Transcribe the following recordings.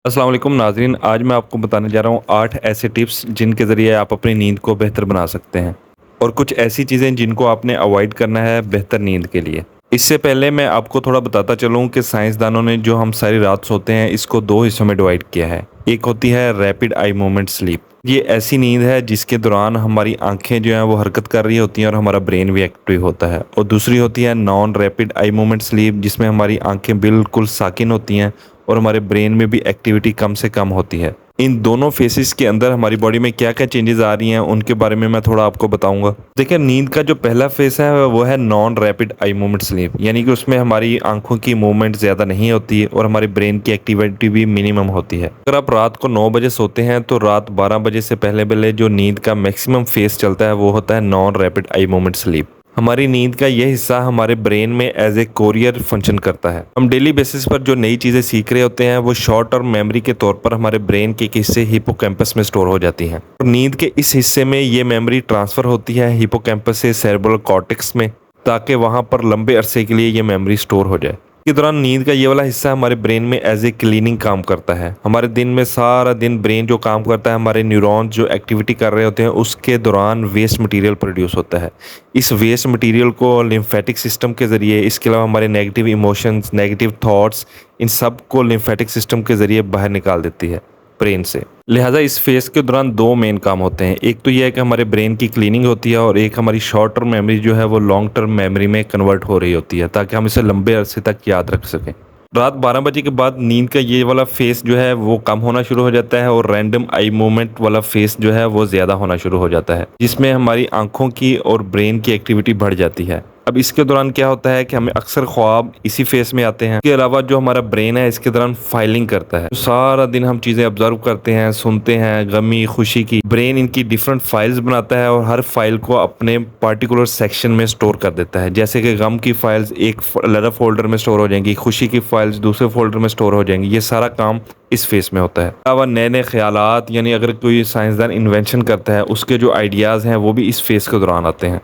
अस्सलाम वालेकुम नाज़रीन, आज मैं आपको बताने जा रहा हूँ 8 ऐसे टिप्स जिनके ज़रिए आप अपनी नींद को बेहतर बना सकते हैं और कुछ ऐसी चीज़ें जिनको आपने अवॉइड करना है बेहतर नींद के लिए। इससे पहले मैं आपको थोड़ा बताता चलूँ कि साइंसदानों ने जो हम सारी रात सोते हैं इसको 2 हिस्सों में डिवाइड किया है। एक होती है रैपिड आई मूवमेंट स्लीप। ये ऐसी नींद है जिसके दौरान हमारी आँखें जो हैं वो हरकत कर रही होती हैं और हमारा ब्रेन भी एक्टिव होता है। और दूसरी होती है non rapid eye movement sleep, जिसमें हमारी आँखें बिल्कुल साकिन होती हैं और हमारे ब्रेन में भी एक्टिविटी कम से कम होती है। इन दोनों फेसेस के अंदर हमारी बॉडी में क्या-क्या चेंजेस आ रही हैं उनके बारे में मैं थोड़ा आपको बताऊँगा। देखिए, नींद का जो पहला फेस है वो है non rapid eye movement sleep, यानी कि उसमें हमारी आँखों की मूवमेंट ज़्यादा नहीं होती और हमारे ब्रेन की एक्टिविटी भी मिनिमम होती है। अगर आप रात को 9 बजे सोते हैं तो रात 12 बजे से पहले-पहले जो नींद का मैक्सिमम फेस चलता है वो होता है non rapid eye movement sleep. हमारी नींद का यह हिस्सा हमारे ब्रेन में एज ए कोरियर फंक्शन करता है। हम डेली बेसिस पर जो नई चीज़ें सीख रहे होते हैं वो शॉर्ट टर्म मेमोरी के तौर पर हमारे ब्रेन के एक हिस्से हिपोकैम्पस में स्टोर हो जाती हैं और नींद के इस हिस्से में ये मेमोरी ट्रांसफ़र होती है हिपोकैम्पस से सेरेब्रल कॉर्टेक्स में, ताकि वहाँ पर लंबे अरसे के लिए ये मेमोरी स्टोर हो जाए। के दौरान नींद का ये वाला हिस्सा हमारे ब्रेन में एज ए क्लीनिंग काम करता है। हमारे दिन में सारा दिन ब्रेन जो काम करता है, हमारे न्यूरॉन्स जो एक्टिविटी कर रहे होते हैं उसके दौरान वेस्ट मटेरियल प्रोड्यूस होता है। इस वेस्ट मटेरियल को लिम्फेटिक सिस्टम के ज़रिए, इसके अलावा हमारे नेगेटिव इमोशंस, नेगेटिव थॉट्स, इन सब को लिम्फेटिक सिस्टम के ज़रिए बाहर निकाल देती है ब्रेन से। लिहाजा इस फेज़ के दौरान 2 मेन काम होते हैं। एक तो ये है कि हमारे ब्रेन की क्लीनिंग होती है और एक हमारी शॉर्ट टर्म मेमोरी जो है वो लॉन्ग टर्म मेमोरी में कन्वर्ट हो रही होती है, ताकि हम इसे लंबे अरसे तक याद रख सकें। रात 12 बजे के बाद नींद का ये वाला फेस जो है वो कम होना शुरू हो जाता है और रैंडम आई मूवमेंट वाला फेस जो है वो ज़्यादा होना शुरू हो जाता है, जिसमें हमारी आंखों की और ब्रेन की एक्टिविटी बढ़ जाती है। अब इसके दौरान क्या होता है कि हमें अक्सर ख्वाब इसी फेस में आते हैं। इसके अलावा जो हमारा ब्रेन है इसके दौरान फाइलिंग करता है। सारा दिन हम चीज़ें ऑब्जर्व करते हैं, सुनते हैं, गमी खुशी की। ब्रेन इनकी डिफरेंट फाइल्स बनाता है और हर फाइल को अपने पार्टिकुलर सेक्शन में स्टोर कर देता है। जैसे कि गम की फाइल्स एक अलग फोल्डर में स्टोर हो जाएंगी, खुशी की फाइल्स दूसरे फोल्डर में स्टोर हो जाएंगी। ये सारा काम इस फेस में होता है। अलावा नए नए ख्यालात, यानी अगर कोई साइंसदान इन्वेंशन करता है उसके जो आइडियाज़ हैं वो भी इस फेस के दौरान आते हैं।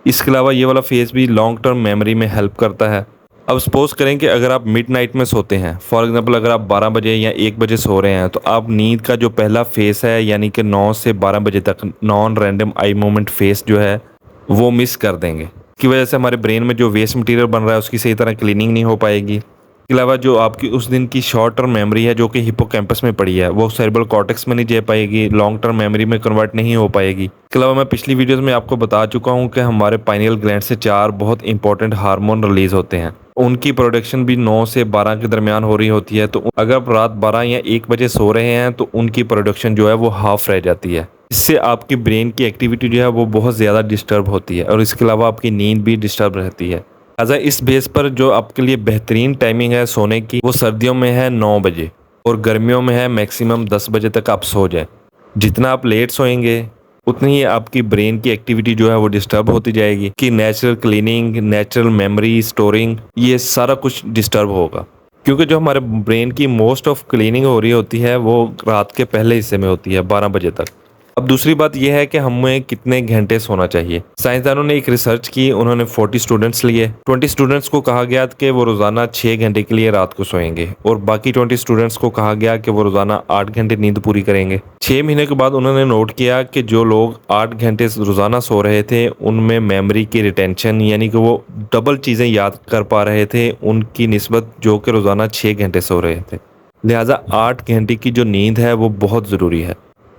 इसके अलावा ये वाला फेज़ भी लॉन्ग टर्म मेमोरी में हेल्प करता है। अब सपोज़ करें कि अगर आप मिडनाइट में सोते हैं, फॉर एग्ज़ाम्पल अगर आप 12 बजे या 1 बजे सो रहे हैं, तो आप नींद का जो पहला फ़ेज़ है यानी कि 9 से 12 बजे तक non random eye movement phase जो है वो मिस कर देंगे। इसकी वजह से हमारे ब्रेन में जो वेस्ट मटीरियल बन रहा है उसकी सही तरह क्लीनिंग नहीं हो पाएगी। इसके अलावा जो आपकी उस दिन की शॉर्ट टर्म मेमोरी है जो कि हिपोकैम्पस में पड़ी है वो सेरेब्रल कॉर्टेक्स में नहीं जा पाएगी, लॉन्ग टर्म मेमोरी में कन्वर्ट नहीं हो पाएगी। इसके अलावा मैं पिछली वीडियोस में आपको बता चुका हूँ कि हमारे पाइनियल ग्लैंड से 4 बहुत इंपॉर्टेंट हार्मोन रिलीज होते हैं। उनकी प्रोडक्शन भी 9 से 12 के दरमियान हो रही होती है। तो अगर आप रात 12 या 1 बजे सो रहे हैं तो उनकी प्रोडक्शन जो है वो हाफ रह जाती है। इससे आपकी ब्रेन की एक्टिविटी जो है वो बहुत ज़्यादा डिस्टर्ब होती है और इसके अलावा आपकी नींद भी डिस्टर्ब रहती है। लिहाजा इस बेस पर जो आपके लिए बेहतरीन टाइमिंग है सोने की वो सर्दियों में है 9 बजे और गर्मियों में है मैक्सिमम 10 बजे तक आप सो जाएं। जितना आप लेट सोएंगे उतनी ही आपकी ब्रेन की एक्टिविटी जो है वो डिस्टर्ब होती जाएगी कि natural cleaning, natural memory storing, ये सारा कुछ डिस्टर्ब होगा। क्योंकि जो हमारे ब्रेन की मोस्ट ऑफ क्लीनिंग हो रही होती है वो रात के पहले हिस्से में होती है 12 बजे तक। अब दूसरी बात यह है कि हमें कितने घंटे सोना चाहिए। साइंसदानों ने एक रिसर्च की, उन्होंने 40 स्टूडेंट्स लिए। 20 स्टूडेंट्स को कहा गया कि वो रोज़ाना 6 घंटे के लिए रात को सोएंगे और बाकी 20 स्टूडेंट्स को कहा गया कि वो रोज़ाना 8 घंटे नींद पूरी करेंगे। 6 महीने के बाद उन्होंने नोट किया कि जो लोग 8 घंटे रोज़ाना सो रहे थे उनमें मेमोरी की रिटेंशन, यानी कि वो डबल चीज़ें याद कर पा रहे थे उनकी निस्बत जो कि रोज़ाना 6 घंटे सो रहे थे। लिहाजा 8 घंटे की जो नींद है वो बहुत ज़रूरी है।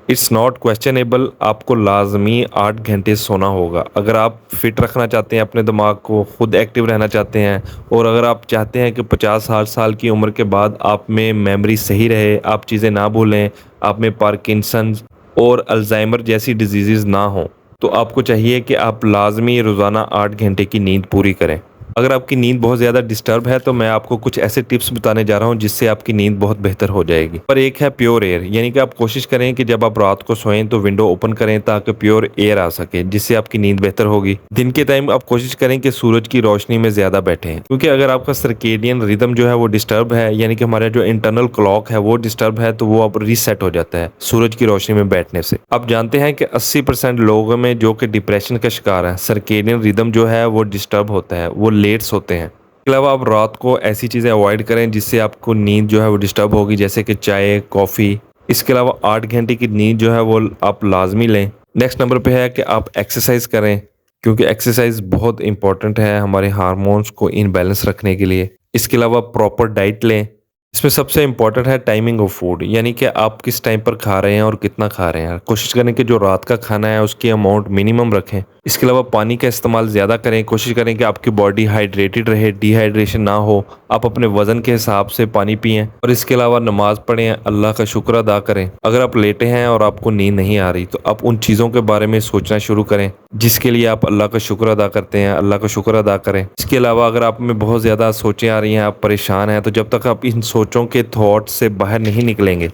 इट्स नॉट क्वेश्चनेबल, आपको लाजमी 8 घंटे सोना होगा। अगर आप फिट रखना चाहते हैं अपने दिमाग को, खुद एक्टिव रहना चाहते हैं और अगर आप चाहते हैं कि 50-60 साल की उम्र के बाद आप में मेमोरी सही रहे, आप चीज़ें ना भूलें, आप में पार्किंसंस और अल्जाइमर जैसी डिजीज़ ना हो, तो आपको चाहिए कि आप लाजमी रोज़ाना 8 घंटे की नींद पूरी करें। अगर आपकी नींद बहुत ज़्यादा डिस्टर्ब है तो मैं आपको कुछ ऐसे टिप्स बताने जा रहा हूं जिससे आपकी नींद बहुत बेहतर हो जाएगी। पर एक है प्योर एयर, यानी कि आप कोशिश करें कि जब आप रात को सोएं तो विंडो ओपन करें ताकि प्योर एयर आ सके, जिससे आपकी नींद बेहतर होगी। दिन के टाइम आप कोशिश करें कि सूरज की रोशनी में ज़्यादा बैठें, क्योंकि अगर आपका सर्केडियन रिदम जो है वो डिस्टर्ब है, यानी कि हमारा जो इंटरनल क्लॉक है वो डिस्टर्ब है, तो वो अब रीसेट हो जाता है सूरज की रोशनी में बैठने से। आप जानते हैं कि 80% लोगों में जो कि डिप्रेशन का शिकार है, सर्केडियन रिदम जो है वो डिस्टर्ब होता है, वो लेट सोते हैं। इसके अलावा आप रात को ऐसी चीज़ें अवॉइड करें जिससे आपको नींद जो है वो डिस्टर्ब होगी, जैसे कि चाय, कॉफ़ी। इसके अलावा 8 घंटे की नींद जो है वो आप लाज़मी लें। नेक्स्ट नंबर पे है कि आप एक्सरसाइज़ करें, क्योंकि एक्सरसाइज़ बहुत इम्पोर्टेंट है हमारे हार्मोन्स को इन बैलेंस रखने के लिए। इसके अलावा प्रॉपर डाइट लें। इसमें सबसे इम्पोर्टेंट है टाइमिंग ऑफ फूड, यानी कि आप किस टाइम पर खा रहे हैं और कितना खा रहे हैं। कोशिश करें कि जो रात का खाना है उसकी अमाउंट मिनिमम रखें। इसके अलावा पानी का इस्तेमाल ज़्यादा करें। कोशिश करें कि आपकी बॉडी हाइड्रेटेड रहे, डिहाइड्रेशन ना हो। आप अपने वज़न के हिसाब से पानी पिएँ और इसके अलावा नमाज़ पढ़ें, अल्लाह का शुक्र अदा करें। अगर आप लेटे हैं और आपको नींद नहीं आ रही तो आप उन चीज़ों के बारे में सोचना शुरू करें जिसके लिए आप अल्लाह का शुक्र अदा करते हैं, अल्लाह का शुक्र अदा करें। इसके अलावा अगर आप में बहुत ज़्यादा सोचें आ रही हैं, आप परेशान हैं, तो जब तक आप इन सोचों के थॉट से बाहर नहीं निकलेंगे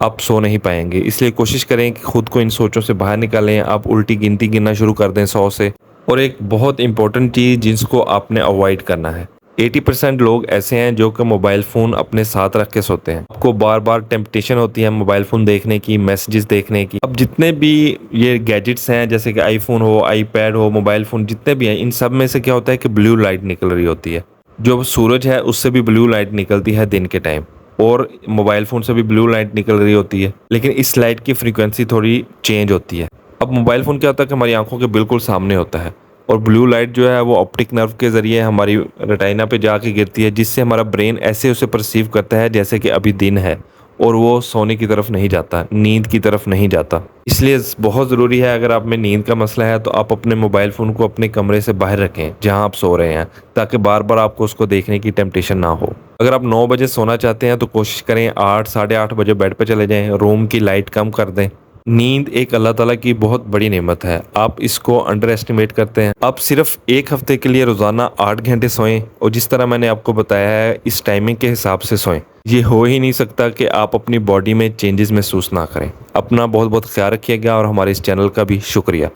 आप सो नहीं पाएंगे। इसलिए कोशिश करें कि खुद को इन सोचों से बाहर निकालें। आप उल्टी गिनती गिनना शुरू कर दें 100 से। और एक बहुत इंपॉर्टेंट चीज़ जिसको आपने अवॉइड करना है, 80% लोग ऐसे हैं जो कि मोबाइल फ़ोन अपने साथ रख के सोते हैं। आपको बार बार टेम्पटेशन होती है मोबाइल फ़ोन देखने की, मैसेजेस देखने की। अब जितने भी ये गैजेट्स हैं, जैसे कि आईफोन हो, आईपैड हो, मोबाइल फ़ोन जितने भी हैं, इन सब में से क्या होता है कि ब्लू लाइट निकल रही होती है। जो सूरज है उससे भी ब्लू लाइट निकलती है दिन के टाइम, और मोबाइल फ़ोन से भी ब्लू लाइट निकल रही होती है, लेकिन इस लाइट की फ्रीक्वेंसी थोड़ी चेंज होती है। अब मोबाइल फ़ोन क्या होता है कि हमारी आंखों के बिल्कुल सामने होता है, और ब्लू लाइट जो है वो ऑप्टिक नर्व के ज़रिए हमारी रेटिना पे जाके गिरती है, जिससे हमारा ब्रेन ऐसे उसे परसीव करता है जैसे कि अभी दिन है, और वो सोने की तरफ नहीं जाता, नींद की तरफ नहीं जाता। इसलिए बहुत ज़रूरी है, अगर आप में नींद का मसला है तो आप अपने मोबाइल फ़ोन को अपने कमरे से बाहर रखें जहां आप सो रहे हैं, ताकि बार बार आपको उसको देखने की टेम्पटेशन ना हो। अगर आप 9 बजे सोना चाहते हैं तो कोशिश करें 8 साढ़े 8 बजे बेड पर चले जाएं, रूम की लाइट कम कर दें। नींद एक अल्लाह ताला की बहुत बड़ी नेमत है, आप इसको अंडर एस्टिमेट करते हैं। आप सिर्फ एक हफ्ते के लिए रोज़ाना 8 घंटे सोएं, और जिस तरह मैंने आपको बताया है इस टाइमिंग के हिसाब से सोएं। ये हो ही नहीं सकता कि आप अपनी बॉडी में चेंजेस महसूस ना करें। अपना बहुत बहुत ख्याल रखिएगा, और हमारे इस चैनल का भी शुक्रिया।